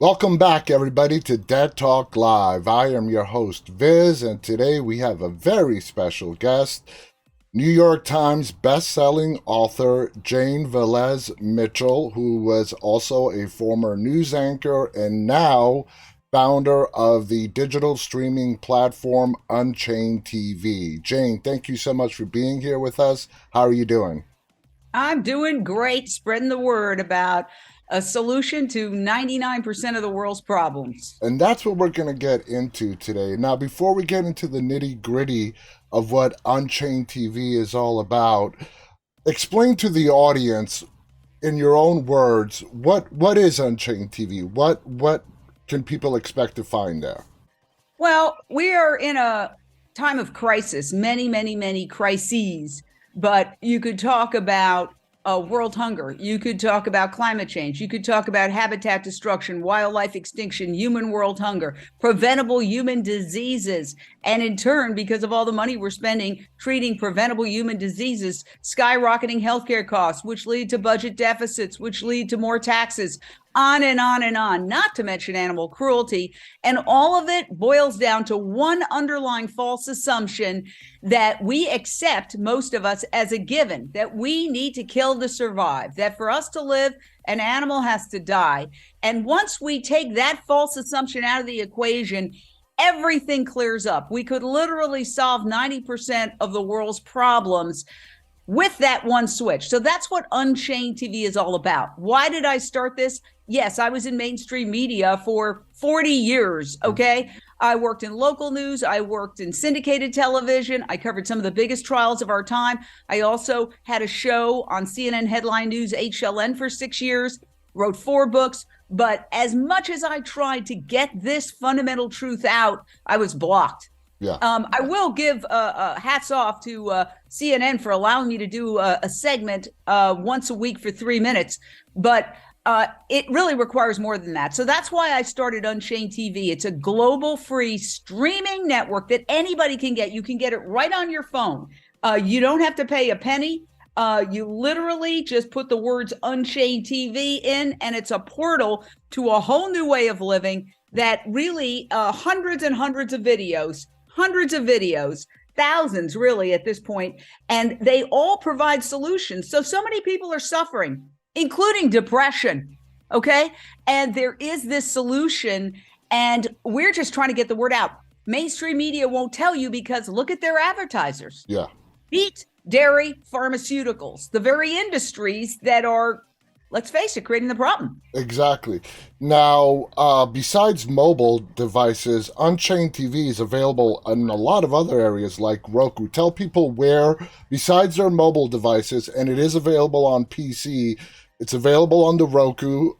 Welcome back, everybody, to Dead Talk Live. I am your host, Viz, and today we have a very special guest, New York Times best-selling author Jane Velez-Mitchell, who was also a former news anchor and now founder of the digital streaming platform UnchainedTV. Jane, thank you so much for being here with us. How are you doing? I'm doing great, spreading the word about a solution to 99% of the world's problems. And that's what we're going to get into today. Now, before we get into the nitty gritty of what Unchained TV is all about, explain to the audience in your own words what is Unchained TV? What can people expect to find there? Well, we are in a time of crisis, many crises, but you could talk about world hunger. You could talk about climate change. You could talk about habitat destruction, wildlife extinction, human world hunger, preventable human diseases. And in turn, because of all the money we're spending treating preventable human diseases, skyrocketing healthcare costs, which lead to budget deficits, which lead to more taxes, on and on and on, not to mention animal cruelty. And all of it boils down to one underlying false assumption that we accept, most of us, as a given, that we need to kill to survive, that for us to live, an animal has to die. And once we take that false assumption out of the equation, everything clears up. We could literally solve 90% of the world's problems with that one switch. So that's what Unchained TV is all about. Why did I start this? Yes, I was in mainstream media for 40 years, okay? I worked in local news. I worked in syndicated television. I covered some of the biggest trials of our time. I also had a show on CNN Headline News, HLN, for 6 years, wrote 4 books. But as much as I tried to get this fundamental truth out, I was blocked. Yeah. I will give hats off to CNN for allowing me to do a segment once a week for 3 minutes, but it really requires more than that. So that's why I started Unchained TV. It's a global free streaming network that anybody can get. You can get it right on your phone. You don't have to pay a penny. You literally just put the words Unchained TV in, and it's a portal to a whole new way of living that really hundreds and hundreds of videos, thousands really at this point, and they all provide solutions. So many people are suffering, including depression, okay? And there is this solution, and we're just trying to get the word out. Mainstream media won't tell you because look at their advertisers. Yeah. Meat, dairy, pharmaceuticals, the very industries that are, let's face it, creating the problem. Exactly. Now, besides mobile devices, Unchained TV is available in a lot of other areas like Roku. Tell people where, besides their mobile devices, and it is available on PC, it's available on the Roku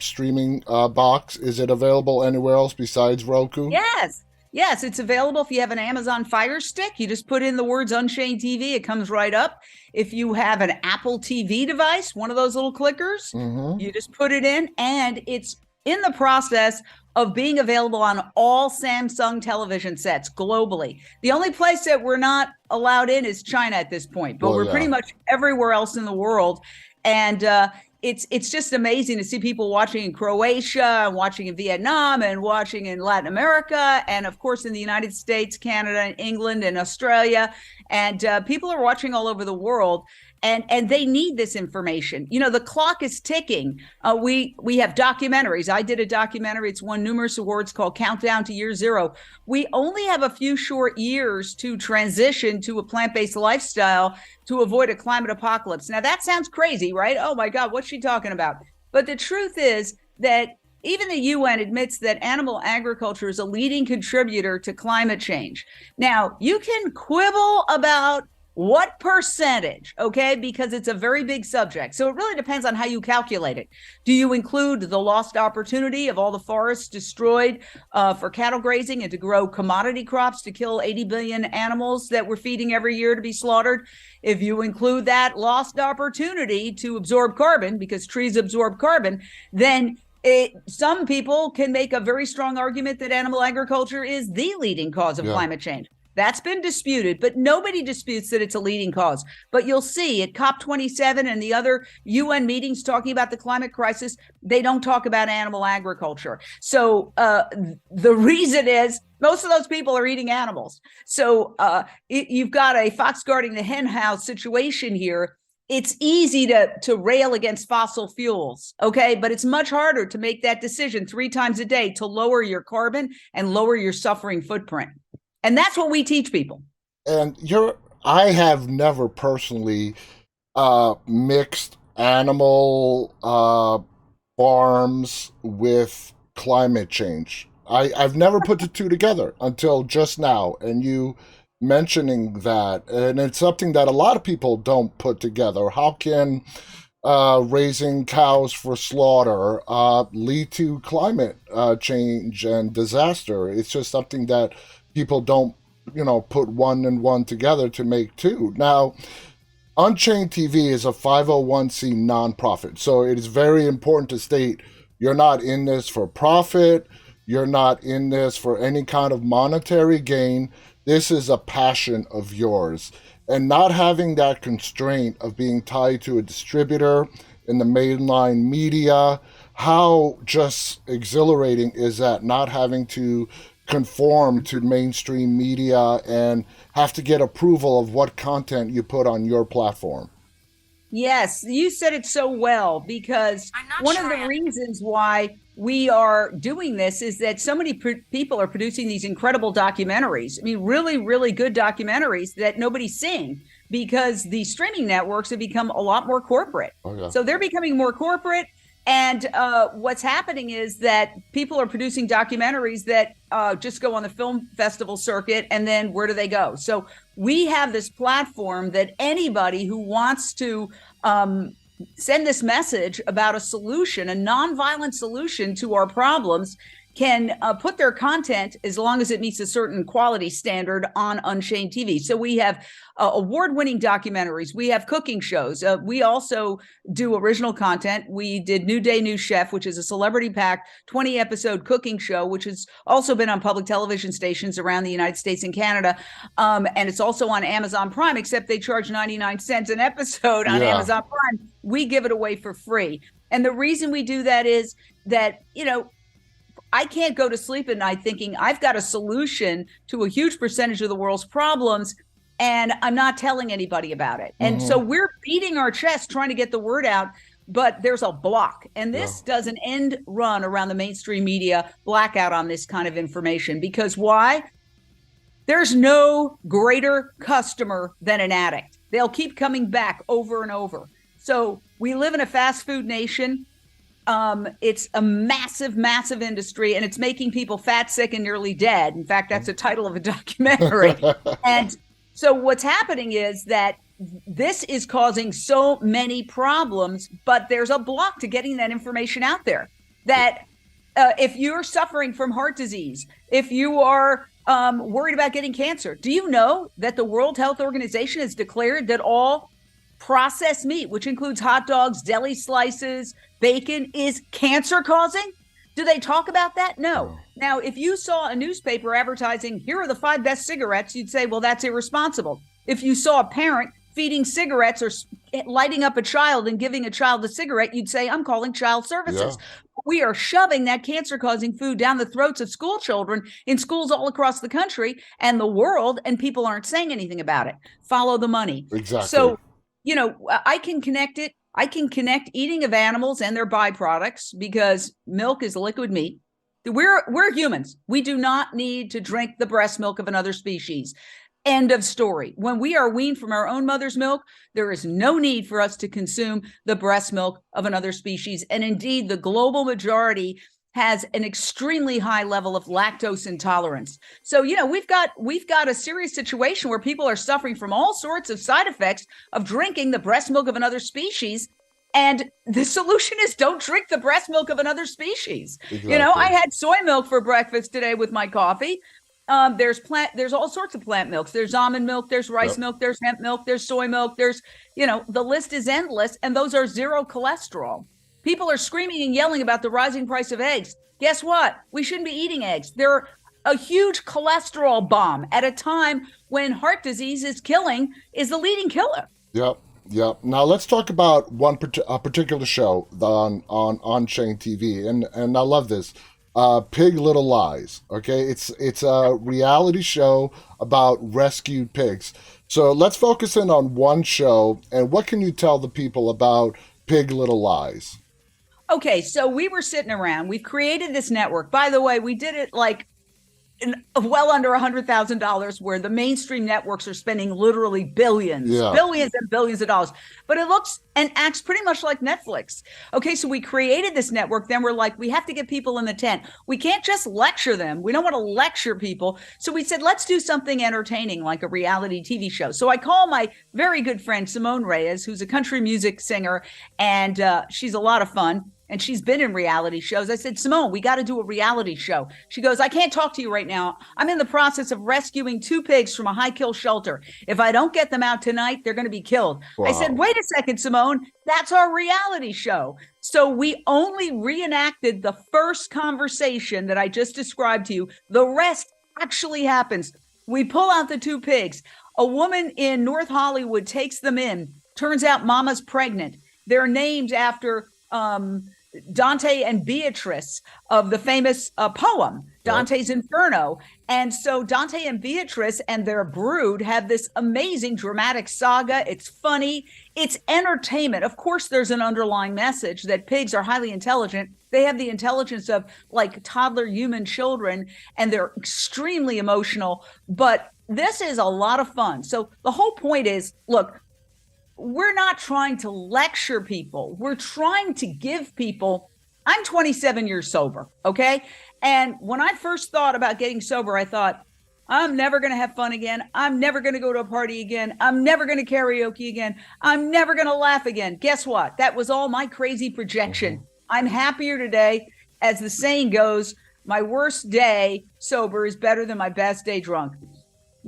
streaming box. Is it available anywhere else besides Roku? Yes, it's available. If you have an Amazon Fire Stick, you just put in the words Unchained TV, it comes right up. If you have an Apple TV device, one of those little clickers, you just put it in, and it's in the process of being available on all Samsung television sets globally. The only place that we're not allowed in is China at this point, but we're pretty much everywhere else in the world. And it's just amazing to see people watching in Croatia and watching in Vietnam and watching in Latin America, and of course in the United States, Canada, and England, and Australia. And people are watching all over the world, and they need this information. You know, the clock is ticking. We have documentaries. I did a documentary. It's won numerous awards, called Countdown to Year Zero. We only have a few short years to transition to a plant-based lifestyle to avoid a climate apocalypse. Now, that sounds crazy, right? Oh my God, what's she talking about? But the truth is that even the UN admits that animal agriculture is a leading contributor to climate change. Now, you can quibble about what percentage, okay, because it's a very big subject. So it really depends on how you calculate it. Do you include the lost opportunity of all the forests destroyed for cattle grazing and to grow commodity crops to kill 80 billion animals that we're feeding every year to be slaughtered? If you include that lost opportunity to absorb carbon, because trees absorb carbon, then some people can make a very strong argument that animal agriculture is the leading cause of climate change. That's been disputed, but nobody disputes that it's a leading cause. But you'll see at COP27 and the other UN meetings talking about the climate crisis, they don't talk about animal agriculture. So the reason is most of those people are eating animals. So you've got a fox guarding the hen house situation here. It's easy to rail against fossil fuels, okay? But it's much harder to make that decision 3 times a day to lower your carbon and lower your suffering footprint. And that's what we teach people. And I have never personally mixed animal farms with climate change. I've never put the two together until just now, and you mentioning that, and it's something that a lot of people don't put together. How can raising cows for slaughter lead to climate change and disaster? It's just something that people don't, put one and one together to make two. Now, Unchained TV is a 501c nonprofit, so it is very important to state you're not in this for profit. You're not in this for any kind of monetary gain. This is a passion of yours. And not having that constraint of being tied to a distributor in the mainline media, how just exhilarating is that, not having to conform to mainstream media and have to get approval of what content you put on your platform? Yes, you said it so well, because one of the reasons why we are doing this is that so many people are producing these incredible documentaries. I mean, really, really good documentaries that nobody's seeing because the streaming networks have become a lot more corporate. Okay. So they're becoming more corporate. And what's happening is that people are producing documentaries that just go on the film festival circuit, and then where do they go? So we have this platform that anybody who wants to send this message about a solution, a nonviolent solution to our problems, can put their content, as long as it meets a certain quality standard, on Unchained TV. So we have award-winning documentaries. We have cooking shows. We also do original content. We did New Day, New Chef, which is a celebrity-packed 20-episode cooking show, which has also been on public television stations around the United States and Canada. And it's also on Amazon Prime, except they charge 99 cents an episode on Amazon Prime. We give it away for free. And the reason we do that is that, I can't go to sleep at night thinking I've got a solution to a huge percentage of the world's problems, and I'm not telling anybody about it. And so we're beating our chest trying to get the word out, but there's a block. And this does an end run around the mainstream media blackout on this kind of information. Because why? There's no greater customer than an addict. They'll keep coming back over and over. So we live in a fast food nation. It's a massive, massive industry, and it's making people fat, sick, and nearly dead. In fact, that's the title of a documentary. And so what's happening is that this is causing so many problems, but there's a block to getting that information out there. That if you're suffering from heart disease, if you are worried about getting cancer, do you know that the World Health Organization has declared that all processed meat, which includes hot dogs, deli slices, bacon, is cancer causing? Do they talk about that? No. Now, if you saw a newspaper advertising, here are the 5 best cigarettes, you'd say, well, that's irresponsible. If you saw a parent feeding cigarettes or lighting up a child and giving a child a cigarette, you'd say, I'm calling child services. Yeah. We are shoving that cancer-causing food down the throats of school children in schools all across the country and the world, and people aren't saying anything about it. Follow the money. Exactly. So, I can connect it. I can connect eating of animals and their byproducts, because milk is liquid meat. We're humans. We do not need to drink the breast milk of another species. End of story. When we are weaned from our own mother's milk, there is no need for us to consume the breast milk of another species. And indeed, the global majority has an extremely high level of lactose intolerance. So, we've got a serious situation where people are suffering from all sorts of side effects of drinking the breast milk of another species. And the solution is don't drink the breast milk of another species. Exactly. I had soy milk for breakfast today with my coffee. There's all sorts of plant milks. There's almond milk, there's rice milk, there's hemp milk, there's soy milk, there's, the list is endless. And those are zero cholesterol. People are screaming and yelling about the rising price of eggs. Guess what? We shouldn't be eating eggs. They're a huge cholesterol bomb at a time when heart disease is the leading killer. Yep. Yep. Now let's talk about a particular show on Unchained TV, and I love this. Pig Little Lies. Okay, it's a reality show about rescued pigs. So let's focus in on one show, and what can you tell the people about Pig Little Lies? Okay, so we were sitting around. We've created this network. By the way, we did it like well under $100,000, where the mainstream networks are spending literally billions and billions of dollars. But it looks and acts pretty much like Netflix. Okay, so we created this network. Then we're like, we have to get people in the tent. We can't just lecture them. We don't want to lecture people. So we said, let's do something entertaining, like a reality TV show. So I call my very good friend Simone Reyes, who's a country music singer, and she's a lot of fun. And she's been in reality shows. I said, Simone, we got to do a reality show. She goes, I can't talk to you right now. I'm in the process of rescuing 2 pigs from a high kill shelter. If I don't get them out tonight, they're going to be killed. Wow. I said, wait a second, Simone, that's our reality show. So we only reenacted the first conversation that I just described to you. The rest actually happens. We pull out the 2 pigs. A woman in North Hollywood takes them in. Turns out mama's pregnant. They're named after Dante and Beatrice of the famous poem, Dante's Inferno. And so Dante and Beatrice and their brood have this amazing dramatic saga. It's funny. It's entertainment. Of course, there's an underlying message that pigs are highly intelligent. They have the intelligence of like toddler human children, and they're extremely emotional. But this is a lot of fun. So the whole point is, look, we're not trying to lecture people. We're trying to give people, I'm 27 years sober, okay? And when I first thought about getting sober, I thought, I'm never going to have fun again. I'm never going to go to a party again. I'm never going to karaoke again. I'm never going to laugh again. Guess what? That was all my crazy projection. I'm happier today. As the saying goes, my worst day sober is better than my best day drunk.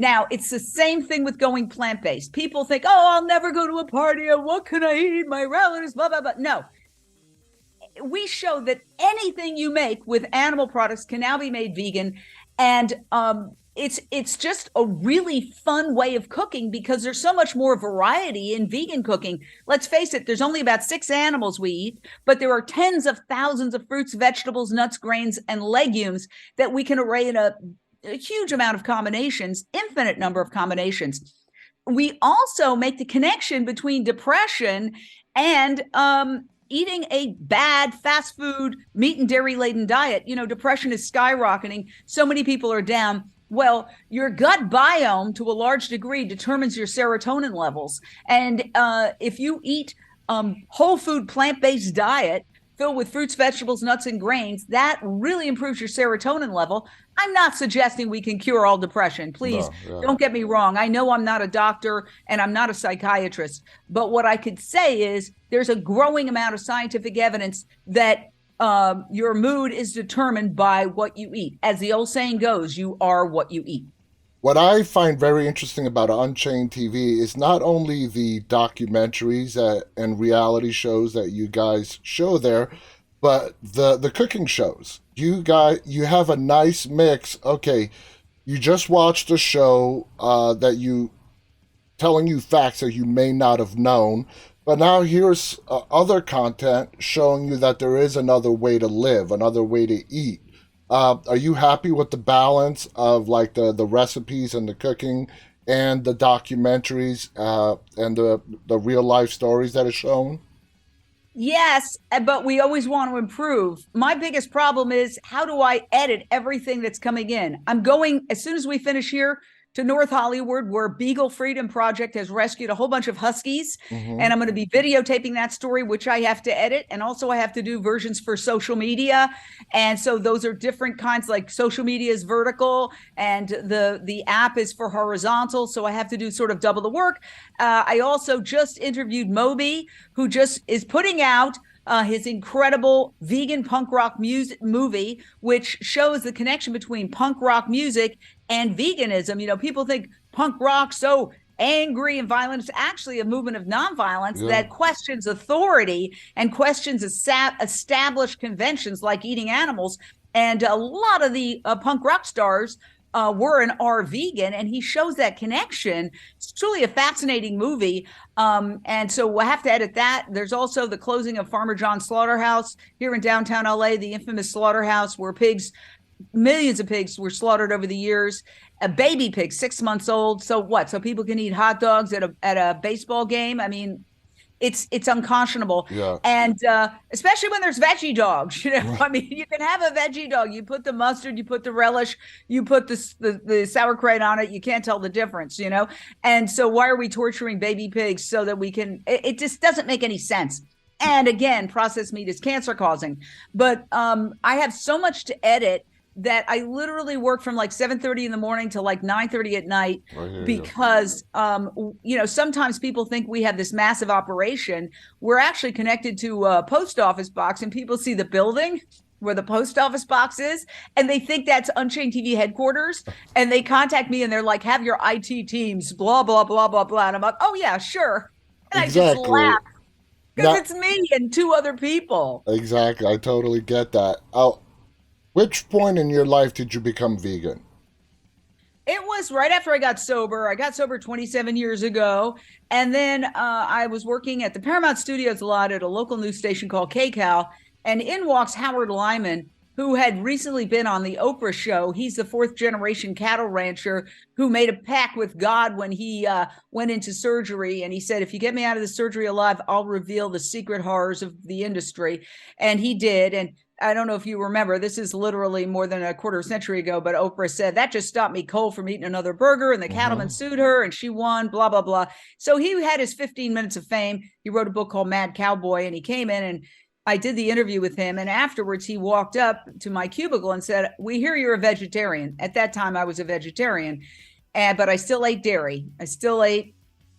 Now, it's the same thing with going plant-based. People think, oh, I'll never go to a party. What can I eat? My relatives, blah, blah, blah. No. We show that anything you make with animal products can now be made vegan. And it's just a really fun way of cooking because there's so much more variety in vegan cooking. Let's face it, there's only about 6 animals we eat, but there are tens of thousands of fruits, vegetables, nuts, grains, and legumes that we can array in a huge amount of combinations, infinite number of combinations. We also make the connection between depression and eating a bad fast food, meat and dairy laden diet. You know, depression is skyrocketing. So many people are down. Well, your gut biome to a large degree determines your serotonin levels. And if you eat whole food, plant-based diet filled with fruits, vegetables, nuts, and grains, that really improves your serotonin level. I'm not suggesting we can cure all depression. Please don't get me wrong. I know I'm not a doctor and I'm not a psychiatrist, but what I could say is there's a growing amount of scientific evidence that your mood is determined by what you eat. As the old saying goes, you are what you eat. What I find very interesting about Unchained TV is not only the documentaries and reality shows that you guys show there, but the cooking shows. You have a nice mix. Okay, you just watched a show that telling you facts that you may not have known, but now here's other content showing you that there is another way to live, another way to eat. Are you happy with the balance of like the recipes and the cooking and the documentaries and the real life stories that are shown? Yes, but we always want to improve. My biggest problem is, how do I edit everything that's coming in? I'm going, as soon as we finish here, to North Hollywood, where Beagle Freedom Project has rescued a whole bunch of huskies. And I'm going to be videotaping that story, which I have to edit. And also I have to do versions for social media. And so those are different kinds, like social media is vertical and the app is for horizontal. So I have to do sort of double the work. I also just interviewed Moby, who just is putting out his incredible vegan punk rock music movie, which shows the connection between punk rock music and veganism. You know, people think punk rock so angry and violent. It's actually a movement of nonviolence that questions authority and questions established conventions like eating animals. And a lot of the punk rock stars were and are vegan, and he shows that connection. It's truly a fascinating movie. And so we'll have to edit that. There's also the closing of Farmer John's Slaughterhouse here in downtown LA, the infamous slaughterhouse where millions of pigs were slaughtered over the years. A baby pig, 6 months old. So what? So people can eat hot dogs at a baseball game. I mean, it's unconscionable. Yeah. And especially when there's veggie dogs, I mean, you can have a veggie dog. You put the mustard, you put the relish, you put the sauerkraut on it. You can't tell the difference, And so why are we torturing baby pigs so that we can? It just doesn't make any sense. And again, processed meat is cancer causing. But I have so much to edit that I literally work from like 7:30 in the morning to like 9:30 at night because, sometimes people think we have this massive operation. We're actually connected to a post office box, and people see the building where the post office box is, and they think that's Unchained TV headquarters. And they contact me and they're like, have your IT teams, blah, blah, blah, blah, blah. And I'm like, oh yeah, sure. And exactly. I just laugh because it's me and two other people. Exactly. I totally get that. Which point in your life did you become vegan? It was right after I got sober. I got sober 27 years ago. And then I was working at the Paramount Studios a lot at a local news station called KCAL. And in walks Howard Lyman, who had recently been on the Oprah show. He's the fourth generation cattle rancher who made a pact with God when he went into surgery. And he said, if you get me out of the surgery alive, I'll reveal the secret horrors of the industry. And he did. And I don't know if you remember, this is literally more than a quarter century ago, but Oprah said, that just stopped me cold from eating another burger. And the cattleman sued her and she won, blah, blah, blah. So he had his 15 minutes of fame. He wrote a book called Mad Cowboy, and he came in and I did the interview with him. And afterwards, he walked up to my cubicle and said, we hear you're a vegetarian. At that time, I was a vegetarian, but I still ate dairy. I still ate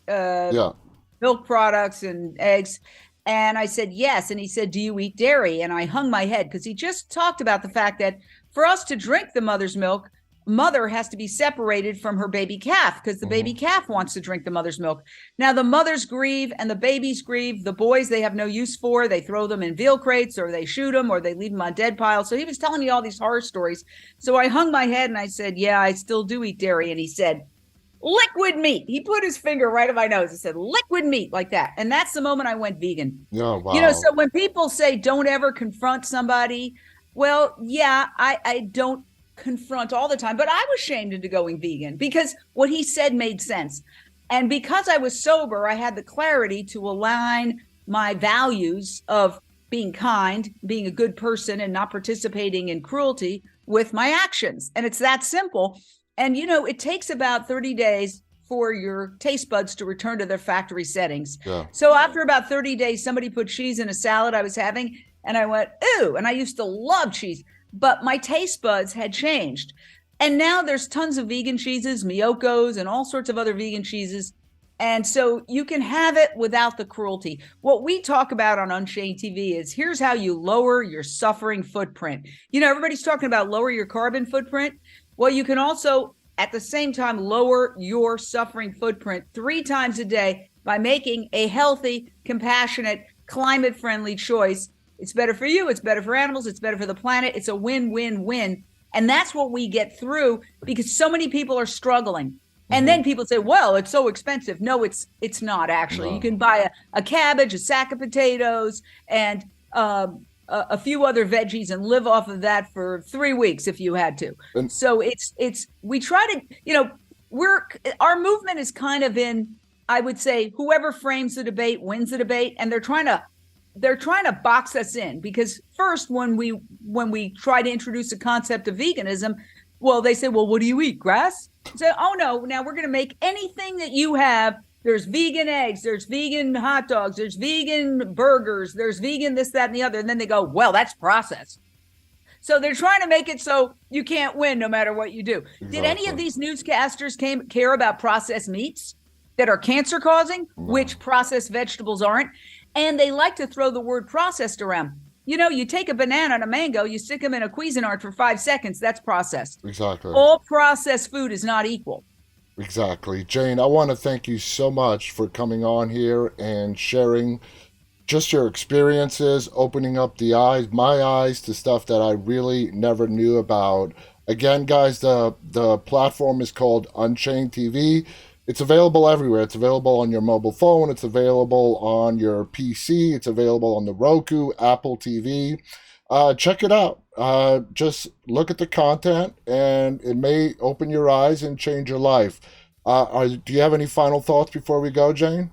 milk products and eggs. And I said, yes. And he said, do you eat dairy? And I hung my head because he just talked about the fact that for us to drink the mother's milk, mother has to be separated from her baby calf because the baby calf wants to drink the mother's milk. Now, the mothers grieve and the babies grieve. The boys, they have no use for. They throw them in veal crates or they shoot them or they leave them on dead piles. So he was telling me all these horror stories. So I hung my head and I said, yeah, I still do eat dairy. And he said, liquid meat. He put his finger right on my nose and said, liquid meat, like that. And that's the moment I went vegan. Oh, wow. So when people say don't ever confront somebody, well, yeah, I don't confront all the time, but I was shamed into going vegan because what he said made sense. And because I was sober, I had the clarity to align my values of being kind, being a good person, and not participating in cruelty with my actions. And it's that simple. And, it takes about 30 days for your taste buds to return to their factory settings. Yeah. So after about 30 days, somebody put cheese in a salad I was having, and I went, ooh, and I used to love cheese, but my taste buds had changed. And now there's tons of vegan cheeses, Miyoko's, and all sorts of other vegan cheeses. And so you can have it without the cruelty. What we talk about on Unchained TV is here's how you lower your suffering footprint. Everybody's talking about lower your carbon footprint. Well, you can also, at the same time, lower your suffering footprint 3 times a day by making a healthy, compassionate, climate-friendly choice. It's better for you. It's better for animals. It's better for the planet. It's a win-win-win. And that's what we get through because so many people are struggling. And then people say, well, it's so expensive. No, it's not actually. No. You can buy a cabbage, a sack of potatoes, and a few other veggies and live off of that for 3 weeks if you had to. So we try to, our movement is kind of in, I would say, whoever frames the debate wins the debate. And they're trying to box us in because first, when we try to introduce the concept of veganism, well, they say, well, what do you eat? Grass? I say, oh no, now we're going to make anything that you have. There's vegan eggs, there's vegan hot dogs, there's vegan burgers, there's vegan this, that, and the other. And then they go, well, that's processed. So they're trying to make it so you can't win no matter what you do. Exactly. Did any of these newscasters care about processed meats that are cancer causing, which processed vegetables aren't? And they like to throw the word processed around. You take a banana and a mango, you stick them in a Cuisinart for 5 seconds, that's processed. Exactly. All processed food is not equal. Exactly. Jane, I want to thank you so much for coming on here and sharing just your experiences, opening up my eyes to stuff that I really never knew about. Again, guys, the platform is called Unchained TV. It's available everywhere. It's available on your mobile phone. It's available on your PC. It's available on the Roku, Apple TV. Check it out. Just look at the content, and it may open your eyes and change your life. Do you have any final thoughts before we go, Jane?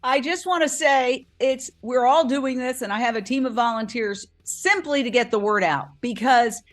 I just want to say we're all doing this, and I have a team of volunteers simply to get the word out, because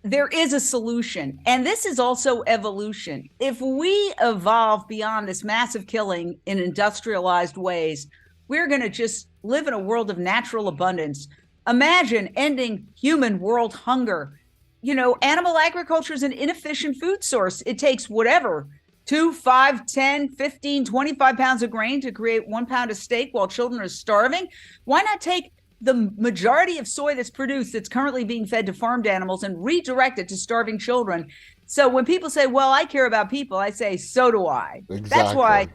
there is a solution. And this is also evolution. If we evolve beyond this massive killing in industrialized ways, we're going to just live in a world of natural abundance. Imagine ending human world hunger. Animal agriculture is an inefficient food source. It takes whatever, 2, 5, 10, 15, 25 pounds of grain to create 1 pound of steak while children are starving. Why not take the majority of soy that's produced, that's currently being fed to farmed animals, and redirect it to starving children? So when people say, well, I care about people, I say, so do I. Exactly. That's why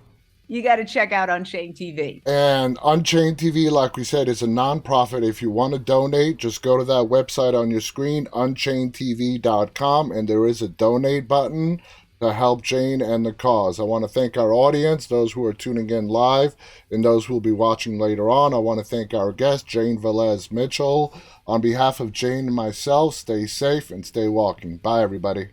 you got to check out Unchained TV. And Unchained TV, like we said, is a nonprofit. If you want to donate, just go to that website on your screen, UnchainedTV.com, and there is a donate button to help Jane and the cause. I want to thank our audience, those who are tuning in live and those who will be watching later on. I want to thank our guest, Jane Velez-Mitchell. On behalf of Jane and myself, stay safe and stay walking. Bye, everybody.